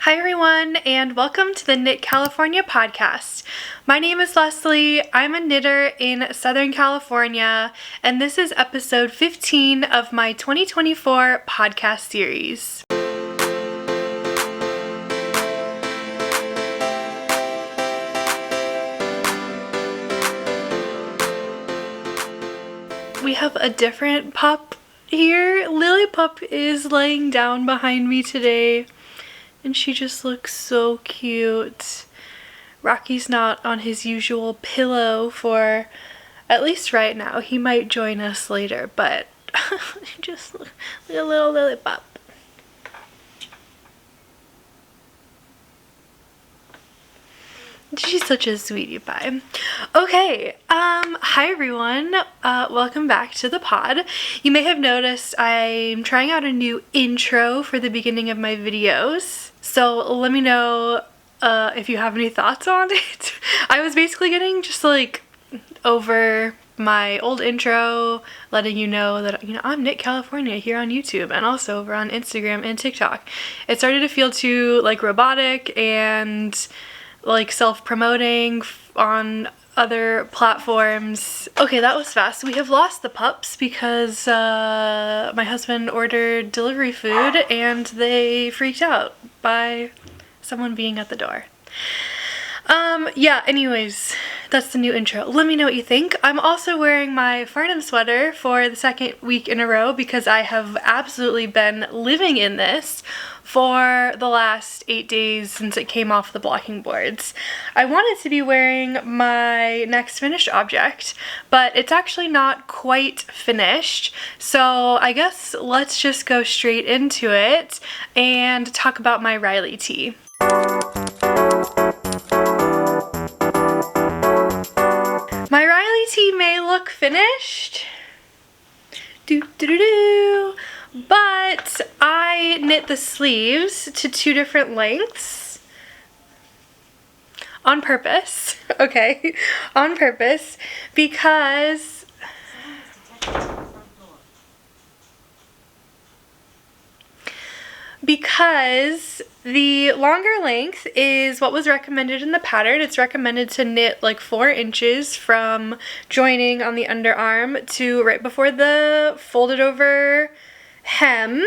Hi everyone, and welcome to the Knit California podcast. My name is Leslie, I'm a knitter in Southern California, and this is episode 15 of my 2024 podcast series. We have a different pup here. Lily Pup is laying down behind me today. And she just looks so cute. Rocky's not on his usual pillow for, at least right now. He might join us later, but just look like a little Lily Pup. She's such a sweetie pie. Okay, hi everyone. Welcome back to the pod. You may have noticed I'm trying out a new intro for the beginning of my videos. So let me know if you have any thoughts on it. I was basically getting just like over my old intro, letting you know that, I'm Knit California here on YouTube and also over on Instagram and TikTok. It started to feel too like robotic and like self-promoting on other platforms. Okay, that was fast. We have lost the pups because my husband ordered delivery food and they freaked out by someone being at the door. Yeah, anyways, that's the new intro. Let me know what you think. I'm also wearing my Farnham sweater for the second week in a row because I have absolutely been living in this for the last 8 days since it came off the blocking boards. I wanted to be wearing my next finished object, but it's actually not quite finished. So I guess let's just go straight into it and talk about my Ravelry tee. My Ravelry tee may look finished, but I knit the sleeves to 2 different lengths on purpose, okay, on purpose, because the longer length is what was recommended in the pattern. It's recommended to knit like 4 inches from joining on the underarm to right before the folded over hem.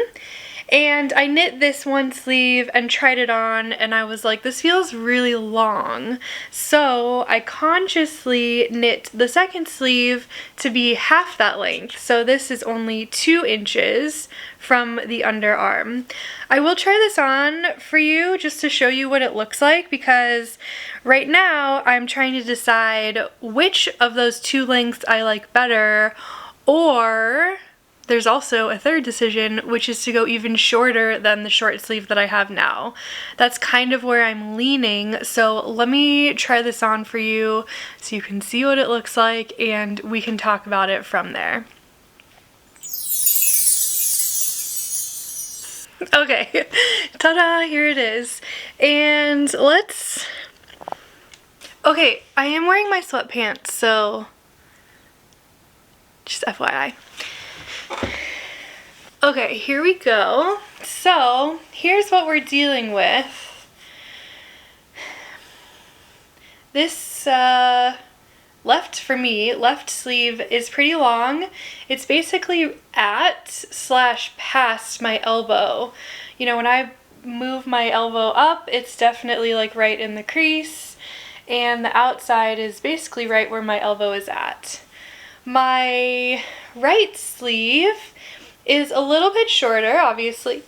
And I knit this one sleeve and tried it on and I was like, this feels really long. So I consciously knit the second sleeve to be half that length. So this is only 2 inches from the underarm. I will try this on for you just to show you what it looks like because right now I'm trying to decide which of those 2 lengths I like better, or there's also a third decision, which is to go even shorter than the short sleeve that I have now. That's kind of where I'm leaning, so let me try this on for you so you can see what it looks like and we can talk about it from there. Okay, ta-da, here it is. And okay, I am wearing my sweatpants, so just FYI. Okay, here we go. So, here's what we're dealing with. This left sleeve is pretty long. It's basically at/past my elbow. When I move my elbow up, it's definitely like right in the crease, and the outside is basically right where my elbow is at. My right sleeve is a little bit shorter, obviously.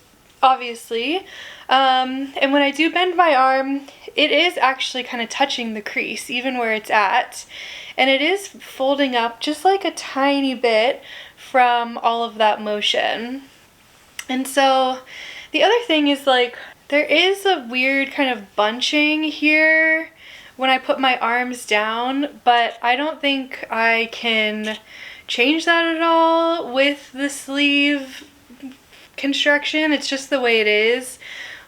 And when I do bend my arm, it is actually kind of touching the crease, even where it's at. And it is folding up just like a tiny bit from all of that motion. And so the other thing is like, there is a weird kind of bunching here when I put my arms down, but I don't think I can change that at all with the sleeve construction. It's just the way it is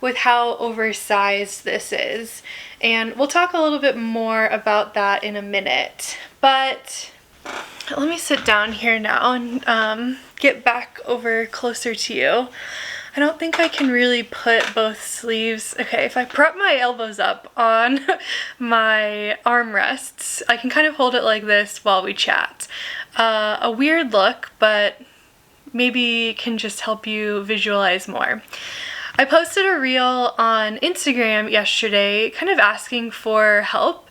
with how oversized this is. And we'll talk a little bit more about that in a minute. But let me sit down here now and get back over closer to you. I don't think I can really put both sleeves. Okay, if I prop my elbows up on my armrests, I can kind of hold it like this while we chat. A weird look, but maybe can just help you visualize more. I posted a reel on Instagram yesterday kind of asking for help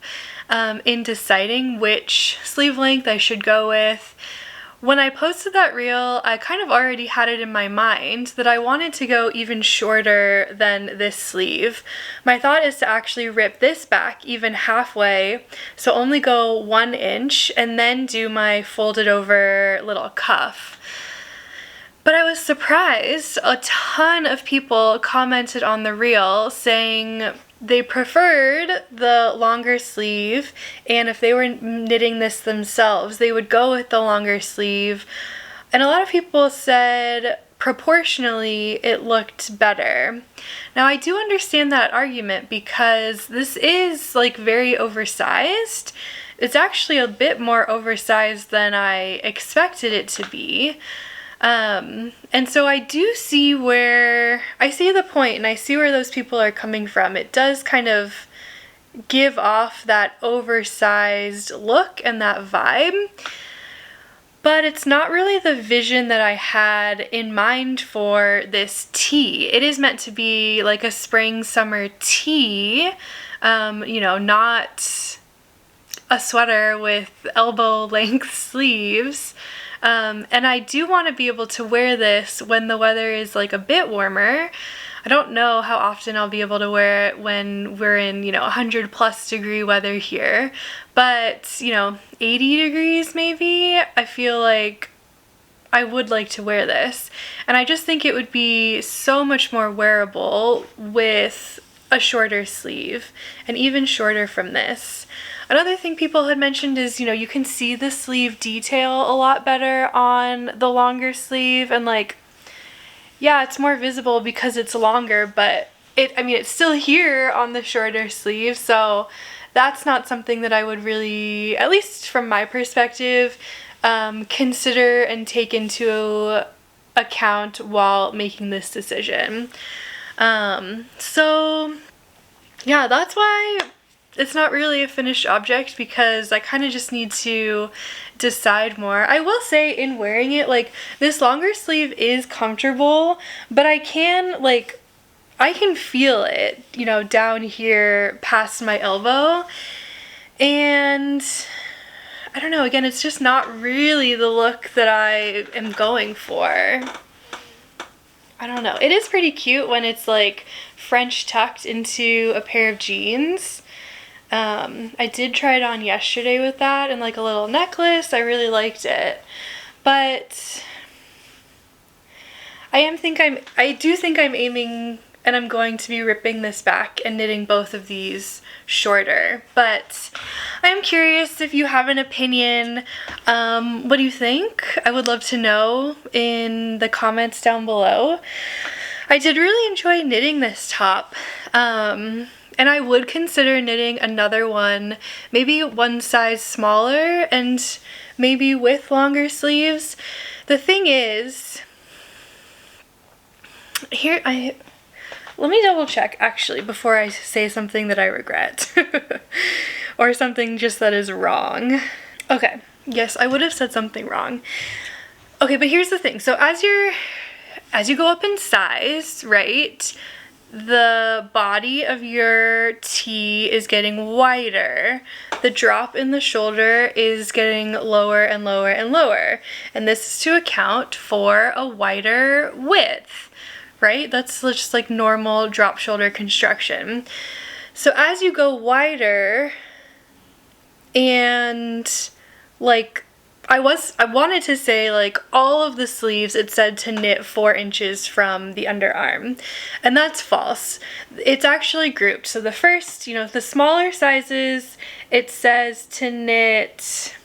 in deciding which sleeve length I should go with. When I posted that reel, I kind of already had it in my mind that I wanted to go even shorter than this sleeve. My thought is to actually rip this back even halfway, so only go 1 inch, and then do my folded over little cuff. But I was surprised. A ton of people commented on the reel saying they preferred the longer sleeve, and if they were knitting this themselves, they would go with the longer sleeve. And a lot of people said proportionally it looked better. Now I do understand that argument because this is like very oversized. It's actually a bit more oversized than I expected it to be. And so I do see the point, and I see where those people are coming from. It does kind of give off that oversized look and that vibe, but it's not really the vision that I had in mind for this tee. It is meant to be like a spring summer tee, you know, not a sweater with elbow length sleeves. And I do want to be able to wear this when the weather is like a bit warmer. I don't know how often I'll be able to wear it when we're in, you know, 100+ degree weather here, but, you know, 80 degrees maybe, I feel like I would like to wear this. And I just think it would be so much more wearable with a shorter sleeve, and even shorter from this. Another thing people had mentioned is, you know, you can see the sleeve detail a lot better on the longer sleeve, and like, yeah, it's more visible because it's longer, but it's still here on the shorter sleeve, so that's not something that I would really, at least from my perspective, consider and take into account while making this decision. So yeah, that's why it's not really a finished object, because I kind of just need to decide more. I will say, in wearing it, like, this longer sleeve is comfortable, but I can feel it, you know, down here past my elbow, and I don't know, again, it's just not really the look that I am going for. I don't know. It is pretty cute when it's like French tucked into a pair of jeans. I did try it on yesterday with that and like a little necklace. I really liked it. But I do think I'm aiming, and I'm going to be ripping this back and knitting both of these shorter. But I'm curious if you have an opinion. What do you think? I would love to know in the comments down below. I did really enjoy knitting this top. And I would consider knitting another one, maybe one size smaller and maybe with longer sleeves. The thing is, let me double check actually before I say something that I regret or something just that is wrong. Okay, yes, I would have said something wrong. Okay, but here's the thing. So as you go up in size, right, the body of your tee is getting wider. The drop in the shoulder is getting lower and lower and lower. And this is to account for a wider width, right? That's just like normal drop shoulder construction. So as you go wider, and like, I wanted to say, like, all of the sleeves, it said to knit 4 inches from the underarm, and that's false. It's actually grouped. So the first, you know, the smaller sizes, it says to knit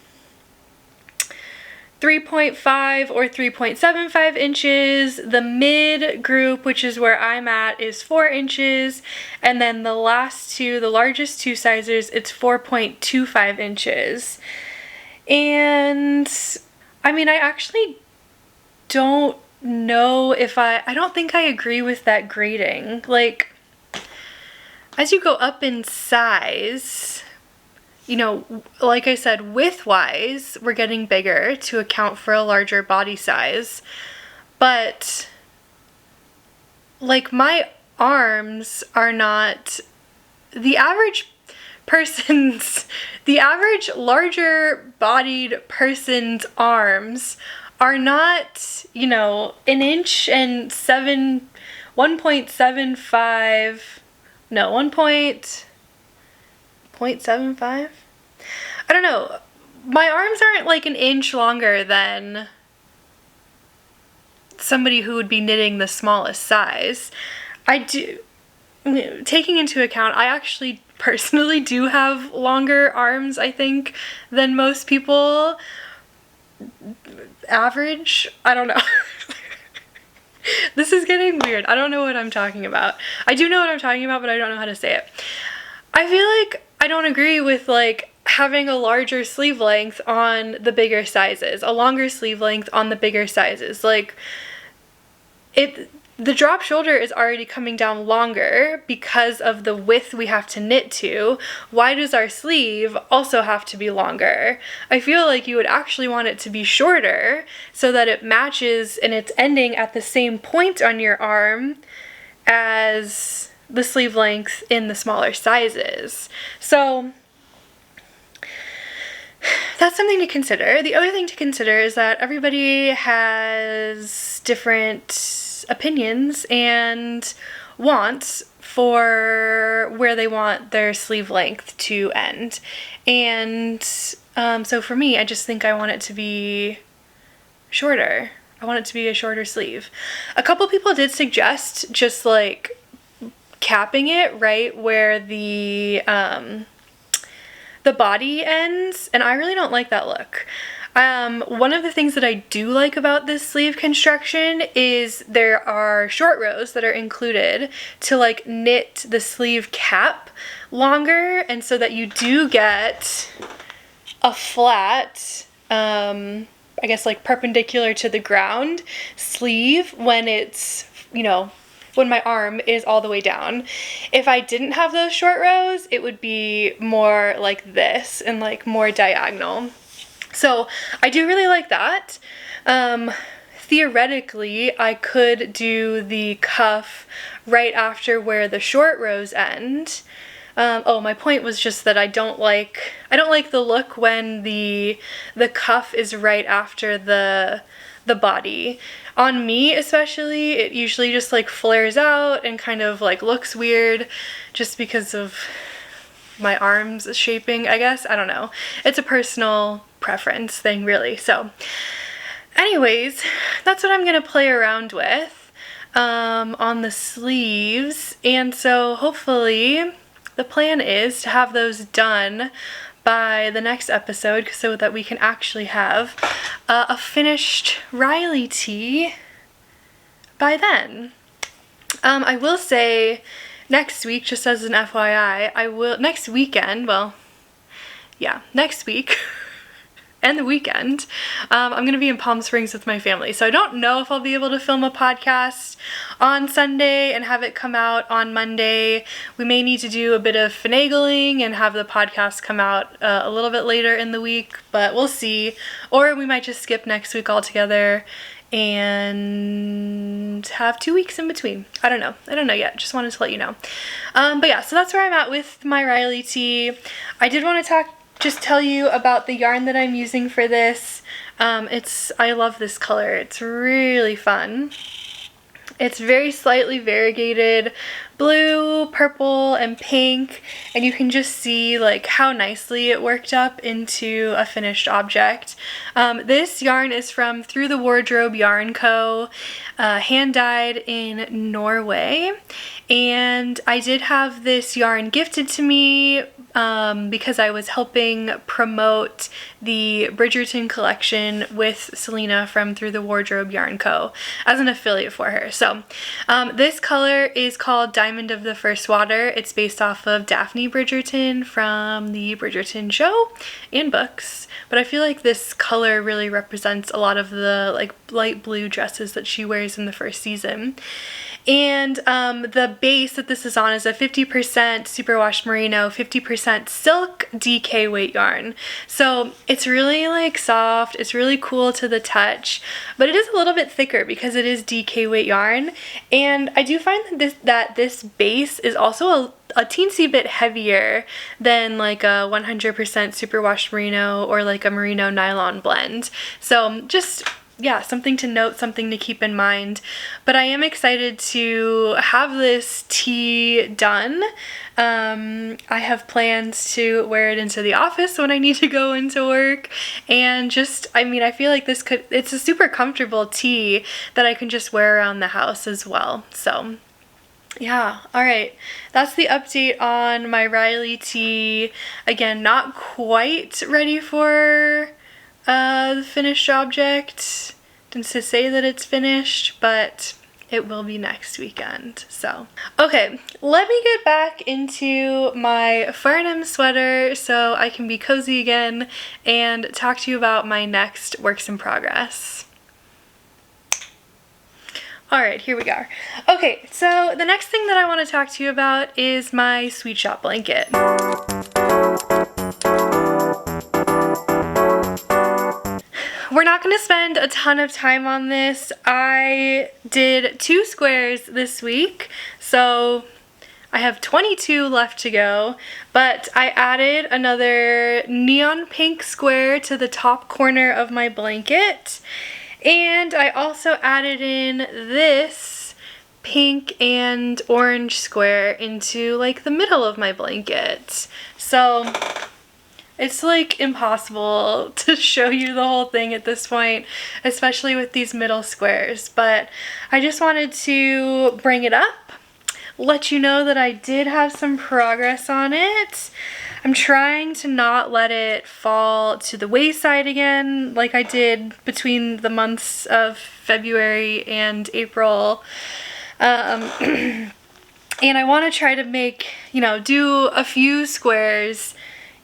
3.5 or 3.75 inches. The mid group, which is where I'm at, is 4 inches, and then the last two, the largest two sizes, it's 4.25 inches. And I mean, I actually don't know if I don't think I agree with that grading. Like, as you go up in size, you know, like I said, width-wise, we're getting bigger to account for a larger body size. But, like, my arms are not, the average larger bodied person's arms are not, you know, an inch and 1.75, no, 1.75? I don't know. My arms aren't like an inch longer than somebody who would be knitting the smallest size. Taking into account, I actually personally do have longer arms, I think, than most people. Average? I don't know. This is getting weird. I don't know what I'm talking about. I do know what I'm talking about, but I don't know how to say it. I feel like I don't agree with like having a larger sleeve length on the bigger sizes, a longer sleeve length on the bigger sizes. Like, the drop shoulder is already coming down longer because of the width we have to knit to. Why does our sleeve also have to be longer? I feel like you would actually want it to be shorter so that it matches and it's ending at the same point on your arm as the sleeve length in the smaller sizes. So that's something to consider. The other thing to consider is that everybody has different opinions and wants for where they want their sleeve length to end. And so for me, I just think I want it to be shorter. I want it to be a shorter sleeve. A couple people did suggest just like capping it right where the body ends, and I really don't like that look. One of the things that I do like about this sleeve construction is there are short rows that are included to like knit the sleeve cap longer, and so that you do get a flat, I guess like perpendicular to the ground sleeve when it's, you know, when my arm is all the way down. If I didn't have those short rows, it would be more like this and like more diagonal. So I do really like that. Theoretically, I could do the cuff right after where the short rows end. Oh, my point was just that I don't like the look when the cuff is right after the body. On me especially, it usually just like flares out and kind of like looks weird just because of my arms shaping, I guess. I don't know. It's a personal preference thing, really. So anyways, that's what I'm gonna play around with on the sleeves. And so hopefully the plan is to have those done by the next episode so that we can actually have a finished Riley tee by then. I will say next week, just as an FYI, next week and the weekend, I'm going to be in Palm Springs with my family. So I don't know if I'll be able to film a podcast on Sunday and have it come out on Monday. We may need to do a bit of finagling and have the podcast come out a little bit later in the week, but we'll see. Or we might just skip next week altogether and have 2 weeks in between. I don't know yet. Just wanted to let you know. But yeah, so that's where I'm at with my Riley tee. I did want to just tell you about the yarn that I'm using for this. I love this color. It's really fun. It's very slightly variegated blue, purple, and pink, and you can just see like how nicely it worked up into a finished object. This yarn is from Through the Wardrobe Yarn Co., hand dyed in Norway, and I did have this yarn gifted to me because I was helping promote the Bridgerton collection with Selena from Through the Wardrobe Yarn Co. as an affiliate for her. So this color is called Diamond of the First Water. It's based off of Daphne Bridgerton from the Bridgerton show and books, but I feel like this color really represents a lot of the like light blue dresses that she wears in the first season. And the base that this is on is a 50% superwash merino, 50% silk DK weight yarn. So it's really like soft, it's really cool to the touch, but it is a little bit thicker because it is DK weight yarn. And I do find that this base is also a teensy bit heavier than like a 100% superwash merino or like a merino nylon blend. So just, yeah, something to note, something to keep in mind. But I am excited to have this tee done. I have plans to wear it into the office when I need to go into work, and just, I mean, I feel like it's a super comfortable tee that I can just wear around the house as well. So yeah, alright, that's the update on my Riley tee. Again, not quite ready for the finished object. Didn't say that it's finished, but it will be next weekend. So, okay, let me get back into my Farnham sweater so I can be cozy again and talk to you about my next works in progress. Alright, here we go. Okay, so the next thing that I want to talk to you about is my Sweet Shop blanket. We're not going to spend a ton of time on this. I did 2 squares this week, so I have 22 left to go, but I added another neon pink square to the top corner of my blanket, and I also added in this pink and orange square into like the middle of my blanket. So it's like impossible to show you the whole thing at this point, especially with these middle squares, but I just wanted to bring it up, let you know that I did have some progress on it. I'm trying to not let it fall to the wayside again like I did between the months of February and April. And I want to try to make, you know, do a few squares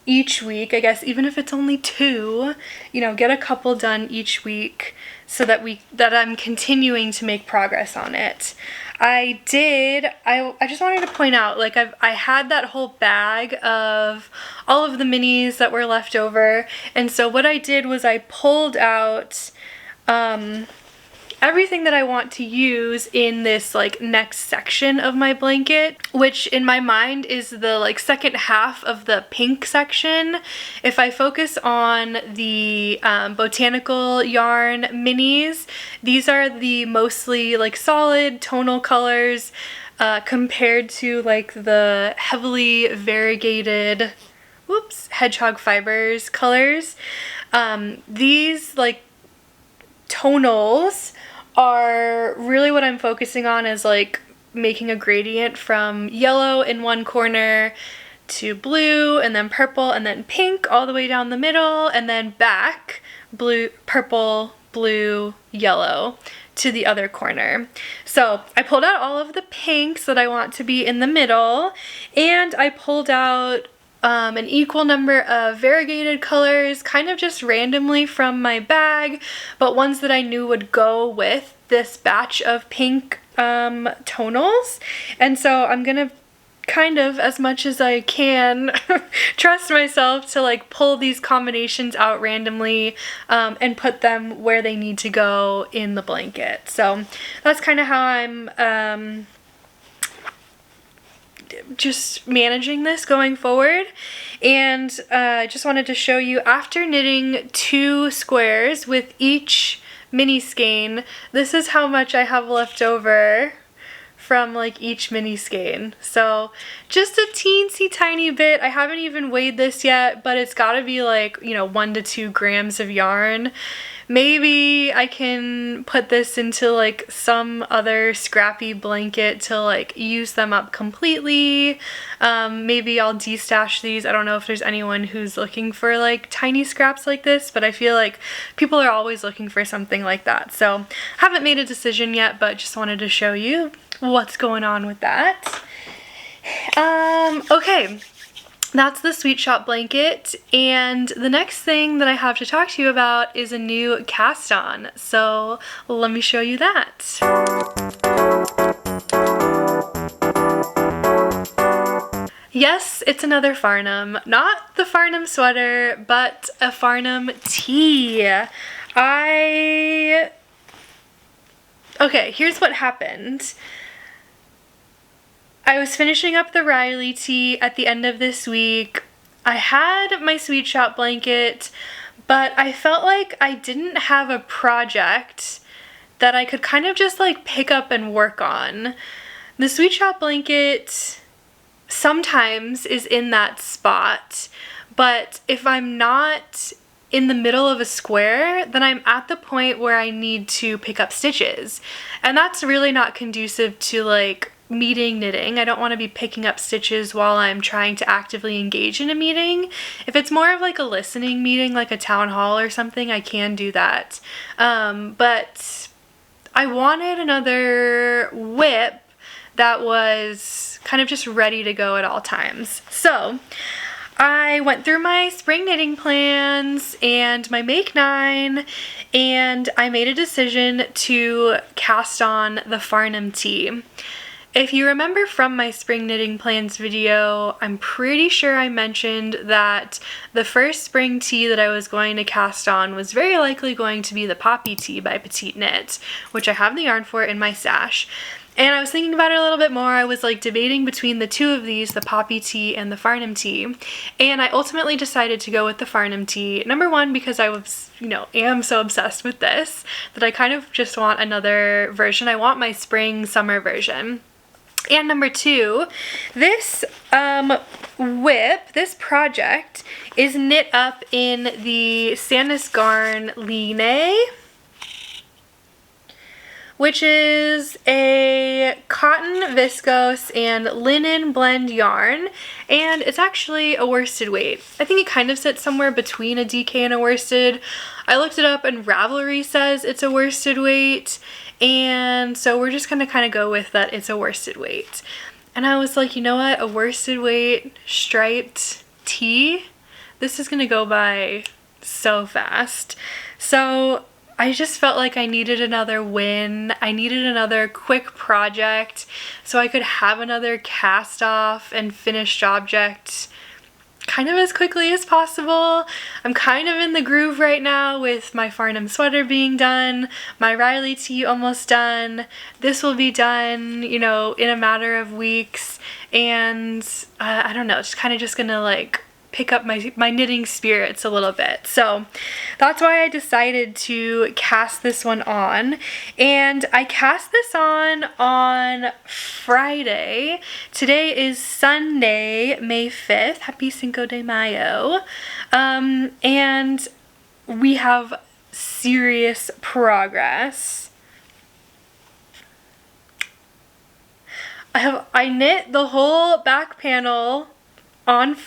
each week, I guess, even if it's only 2, you know, get a couple done each week so that I'm continuing to make progress on it. I just wanted to point out, like, I had that whole bag of all of the minis that were left over, and so what I did was I pulled out everything that I want to use in this like next section of my blanket, which in my mind is the like second half of the pink section. If I focus on the botanical yarn minis, these are the mostly like solid tonal colors compared to like the heavily variegated hedgehog fibers colors. These like tonals are really what I'm focusing on, is like making a gradient from yellow in one corner to blue and then purple and then pink all the way down the middle, and then back blue, purple, blue, yellow to the other corner. So I pulled out all of the pinks that I want to be in the middle, and I pulled out an equal number of variegated colors, kind of just randomly from my bag, but ones that I knew would go with this batch of pink tonals. And so I'm gonna kind of, as much as I can, trust myself to like pull these combinations out randomly and put them where they need to go in the blanket. So that's kind of how I'm just managing this going forward. And I just wanted to show you, after knitting 2 squares with each mini skein, this is how much I have left over from like each mini skein. So just a teensy tiny bit. I haven't even weighed this yet, but it's got to be like, you know, 1 to 2 grams of yarn. Maybe I can put this into like some other scrappy blanket to like use them up completely. Maybe I'll destash these. I don't know if there's anyone who's looking for like tiny scraps like this, but I feel like people are always looking for something like that. So haven't made a decision yet, but just wanted to show you what's going on with that. Okay. That's the Sweet Shop blanket, and the next thing that I have to talk to you about is a new cast on, so let me show you that. Yes, it's another Farnham. Not the Farnham sweater, but a Farnham Tee. Okay, here's what happened. I was finishing up the Ravelry tee at the end of this week. I had my Sweet Shop blanket, but I felt like I didn't have a project that I could kind of just like pick up and work on. The Sweet Shop blanket sometimes is in that spot, but if I'm not in the middle of a square, then I'm at the point where I need to pick up stitches. And that's really not conducive to like meeting knitting. I don't want to be picking up stitches while I'm trying to actively engage in a meeting. If it's more of like a listening meeting, like a town hall or something, I can do that. But I wanted another whip that was kind of just ready to go at all times. So I went through my spring knitting plans and my Make 9, and I made a decision to cast on the Farnham Tee. If you remember from my spring knitting plans video, I'm pretty sure I mentioned that the first spring tee that I was going to cast on was very likely going to be the Poppy Tee by Petite Knit, which I have the yarn for in my stash. And I was thinking about it a little bit more. I was like debating between the two of these, the Poppy Tee and the Farnham Tee. And I ultimately decided to go with the Farnham Tee. Number one, because I was, am so obsessed with this that I kind of just want another version. I want my spring summer version. And number two, this whip, this project, is knit up in the Sandnes Garn Line, which is a cotton, viscose, and linen blend yarn, and it's actually a worsted weight. I think it kind of sits somewhere between a DK and a worsted. I looked it up and Ravelry says it's a worsted weight, and so we're just gonna kind of go with that it's a worsted weight. And I was like, you know what, a worsted weight striped tee? This is gonna go by so fast. So I just felt like I needed another win. I needed another quick project so I could have another cast off and finished object kind of as quickly as possible. I'm kind of in the groove right now with my Farnham sweater being done, my Ravelry tee almost done. This will be done, in a matter of weeks, and I don't know, it's kind of just gonna like pick up my knitting spirits a little bit. So that's why I decided to cast this one on, and I cast this on Friday. Today is Sunday, May 5th. Happy Cinco de Mayo. And we have serious progress. I knit the whole back panel on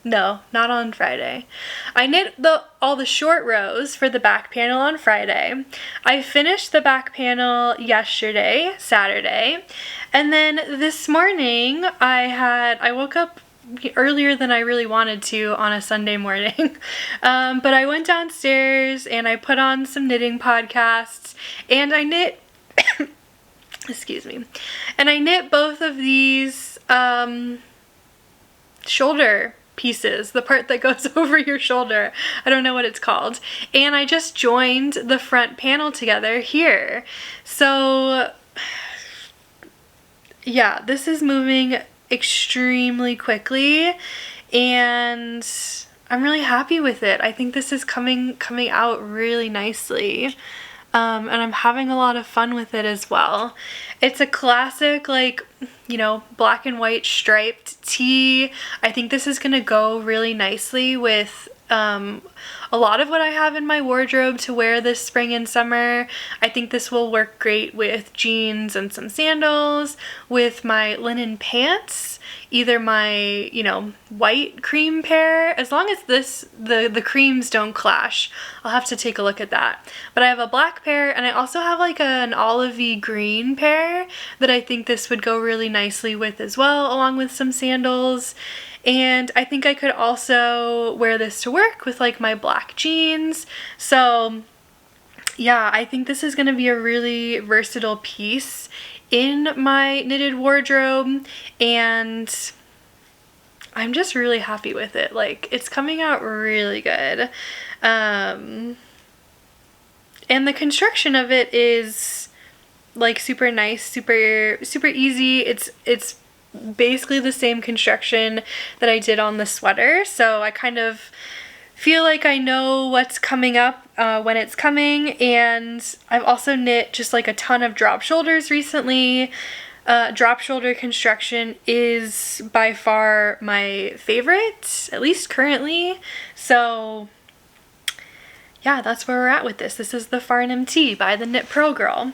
No, not on Friday. I knit all the short rows for the back panel on Friday. I finished the back panel yesterday, Saturday, and then this morning I woke up earlier than I really wanted to on a Sunday morning, but I went downstairs and I put on some knitting podcasts, and I knit excuse me, and I knit both of these shoulder pieces, the part that goes over your shoulder. I don't know what it's called. And I just joined the front panel together here. So yeah, this is moving extremely quickly, and I'm really happy with it. I think this is coming out really nicely. And I'm having a lot of fun with it as well. It's a classic, like, black and white striped tee. I think this is gonna go really nicely with a lot of what I have in my wardrobe to wear this spring and summer. I think this will work great with jeans and some sandals, with my linen pants, either my, you know, white cream pair, as long as the creams don't clash. I'll have to take a look at that. But I have a black pair, and I also have like an olivey green pair that I think this would go really nicely with as well, along with some sandals. And I think I could also wear this to work with like my black jeans. So yeah, I think this is going to be a really versatile piece in my knitted wardrobe, and I'm just really happy with it. Like, it's coming out really good. And the construction of it is like super nice, super easy. It's basically the same construction that I did on the sweater, so I kind of feel like I know what's coming up when it's coming. And I've also knit just like a ton of drop shoulders recently. Drop shoulder construction is by far my favorite, at least currently. So yeah, that's where we're at with this. This is the Farnham Tee by the Knit Pearl Girl.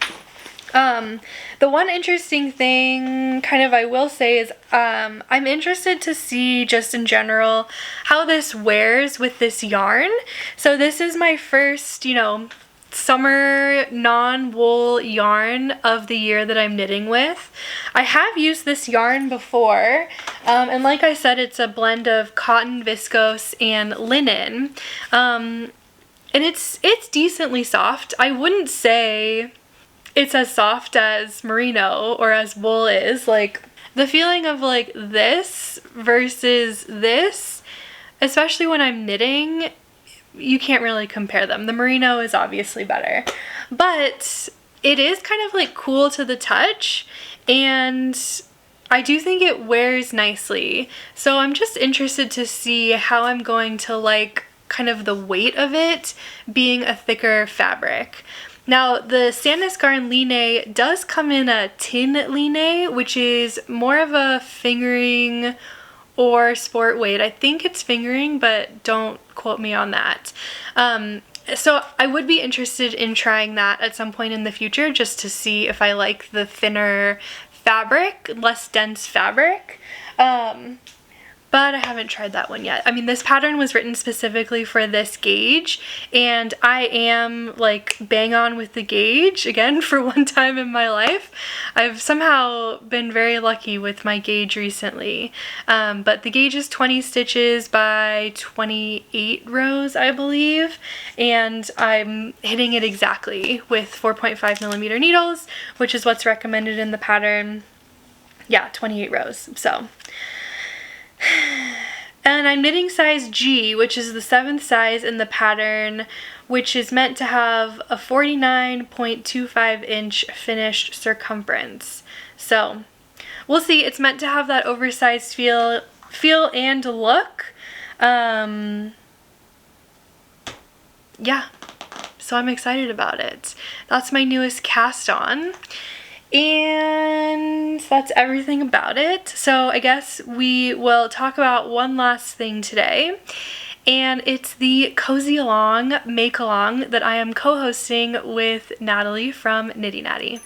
The one interesting thing kind of I will say is I'm interested to see just in general how this wears with this yarn. So this is my first, you know, summer non-wool yarn of the year that I'm knitting with. I have used this yarn before, and like I said, it's a blend of cotton, viscose, and linen, and it's decently soft. I wouldn't say it's as soft as merino or as wool is. Like, the feeling of like this versus this, especially when I'm knitting, you can't really compare them. The merino is obviously better, but it is kind of like cool to the touch, and I do think it wears nicely. So I'm just interested to see how I'm going to like kind of the weight of it being a thicker fabric. Now, the Sandnes Garn Line does come in a tin line, which is more of a fingering or sport weight. I think it's fingering, but don't quote me on that. So I would be interested in trying that at some point in the future, just to see if I like the thinner fabric, less dense fabric. But I haven't tried that one yet. I mean, this pattern was written specifically for this gauge, and I am like bang on with the gauge again for one time in my life. I've somehow been very lucky with my gauge recently. But the gauge is 20 stitches by 28 rows, I believe, and I'm hitting it exactly with 4.5mm needles, which is what's recommended in the pattern. Yeah, 28 rows. So. And I'm knitting size G, which is the 7th size in the pattern, which is meant to have a 49.25 inch finished circumference. So we'll see. It's meant to have that oversized feel and look. Yeah, so I'm excited about it. That's my newest cast on. And that's everything about it. So I guess we will talk about one last thing today, and it's the Cozy Along Make Along that I am co-hosting with Natalie from Knitty Natty.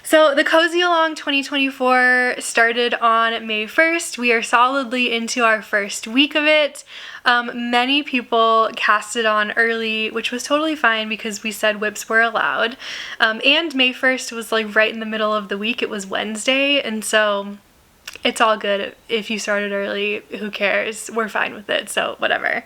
So the Cozy Along 2024 started on May 1st. We are solidly into our first week of it. Many people casted on early, which was totally fine because we said whips were allowed. And May 1st was like right in the middle of the week. It was Wednesday, and so it's all good if you started early. Who cares? We're fine with it, so whatever.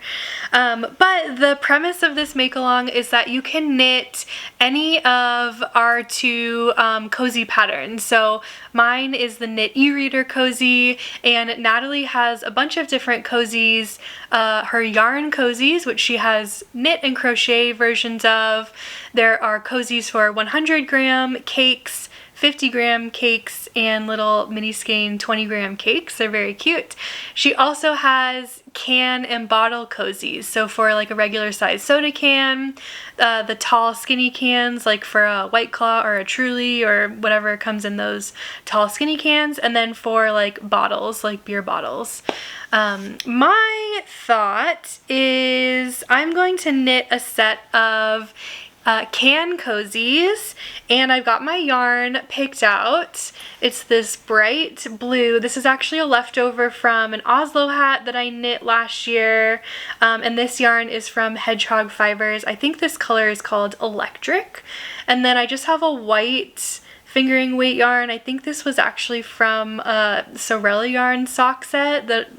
But the premise of this make-along is that you can knit any of our two cozy patterns. So mine is the Knit e-reader cozy, and Natalie has a bunch of different cozies. Her yarn cozies, which she has knit and crochet versions of. There are cozies for 100 gram cakes, 50-gram cakes and little mini skein 20-gram cakes. They're very cute. She also has can and bottle cozies. So for like a regular size soda can, the tall skinny cans like for a White Claw or a Truly or whatever comes in those tall skinny cans, and then for like bottles, like beer bottles. My thought is I'm going to knit a set of can cozies, and I've got my yarn picked out. It's this bright blue. This is actually a leftover from an Oslo hat that I knit last year, and this yarn is from Hedgehog Fibers. I think this color is called Electric. And then I just have a white fingering weight yarn. I think this was actually from a Sorella yarn sock set that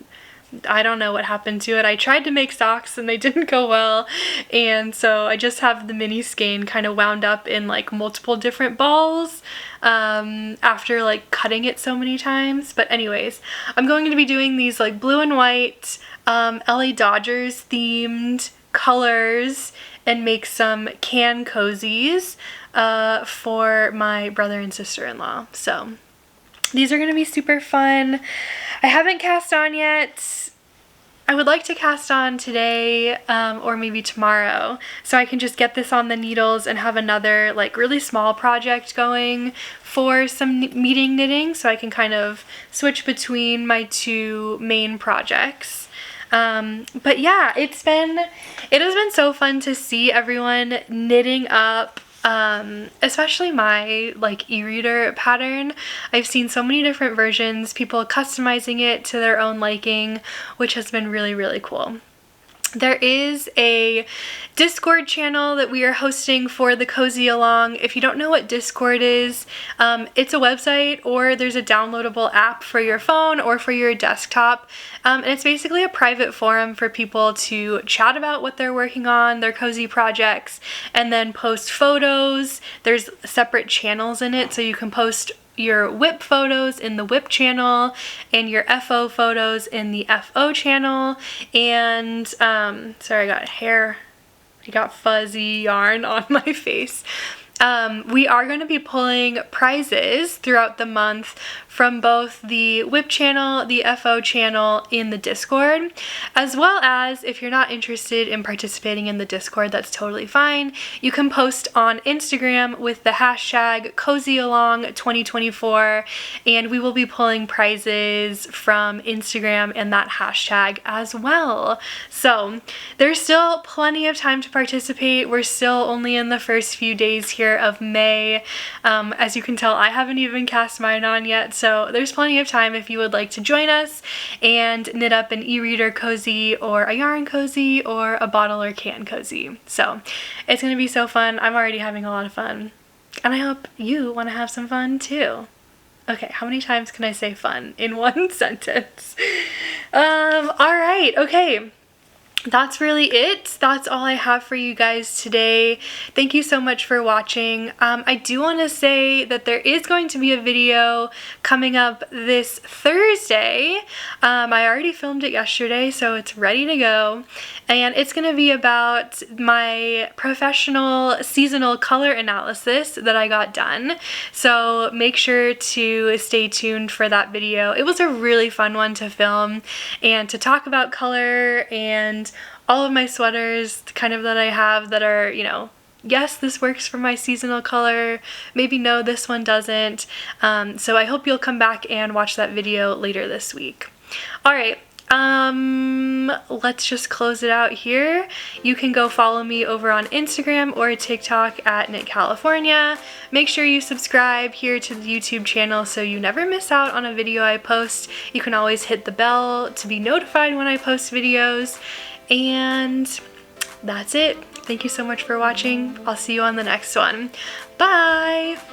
I don't know what happened to it. I tried to make socks and they didn't go well, and so I just have the mini skein kind of wound up in like multiple different balls after like cutting it so many times. But anyways, I'm going to be doing these like blue and white LA Dodgers themed colors and make some can cozies for my brother and sister-in-law. So these are going to be super fun. I haven't cast on yet. I would like to cast on today or maybe tomorrow, so I can just get this on the needles and have another like really small project going for some meeting knitting, so I can kind of switch between my two main projects. But yeah, it has been so fun to see everyone knitting up especially my like e-reader pattern. I've seen so many different versions, people customizing it to their own liking, which has been really, really cool. There is a Discord channel that we are hosting for the Cozy Along. If you don't know what Discord is, it's a website, or there's a downloadable app for your phone or for your desktop. And it's basically a private forum for people to chat about what they're working on, their cozy projects, and then post photos. There's separate channels in it, so you can post your WIP photos in the WIP channel and your FO photos in the FO channel. And sorry, I got fuzzy yarn on my face. We are going to be pulling prizes throughout the month from both the WIP channel, the FO channel, in the Discord, as well as if you're not interested in participating in the Discord, that's totally fine. You can post on Instagram with the hashtag CozyAlong2024, and we will be pulling prizes from Instagram and that hashtag as well. So there's still plenty of time to participate. We're still only in the first few days here of May. As you can tell, I haven't even cast mine on yet, so there's plenty of time if you would like to join us and knit up an e-reader cozy or a yarn cozy or a bottle or can cozy. So it's going to be so fun. I'm already having a lot of fun, and I hope you want to have some fun too. Okay, how many times can I say fun in one sentence? Alright, okay. That's really it. That's all I have for you guys today. Thank you so much for watching. I do want to say that there is going to be a video coming up this Thursday. I already filmed it yesterday, so it's ready to go. And it's going to be about my professional seasonal color analysis that I got done. So make sure to stay tuned for that video. It was a really fun one to film and to talk about color and all of my sweaters kind of that I have that are, you know, yes, this works for my seasonal color, maybe no, this one doesn't. So I hope you'll come back and watch that video later this week. Alright, let's just close it out here. You can go follow me over on Instagram or TikTok at Knit California. Make sure you subscribe here to the YouTube channel so you never miss out on a video I post. You can always hit the bell to be notified when I post videos. And that's it. Thank you so much for watching. I'll see you on the next one. Bye!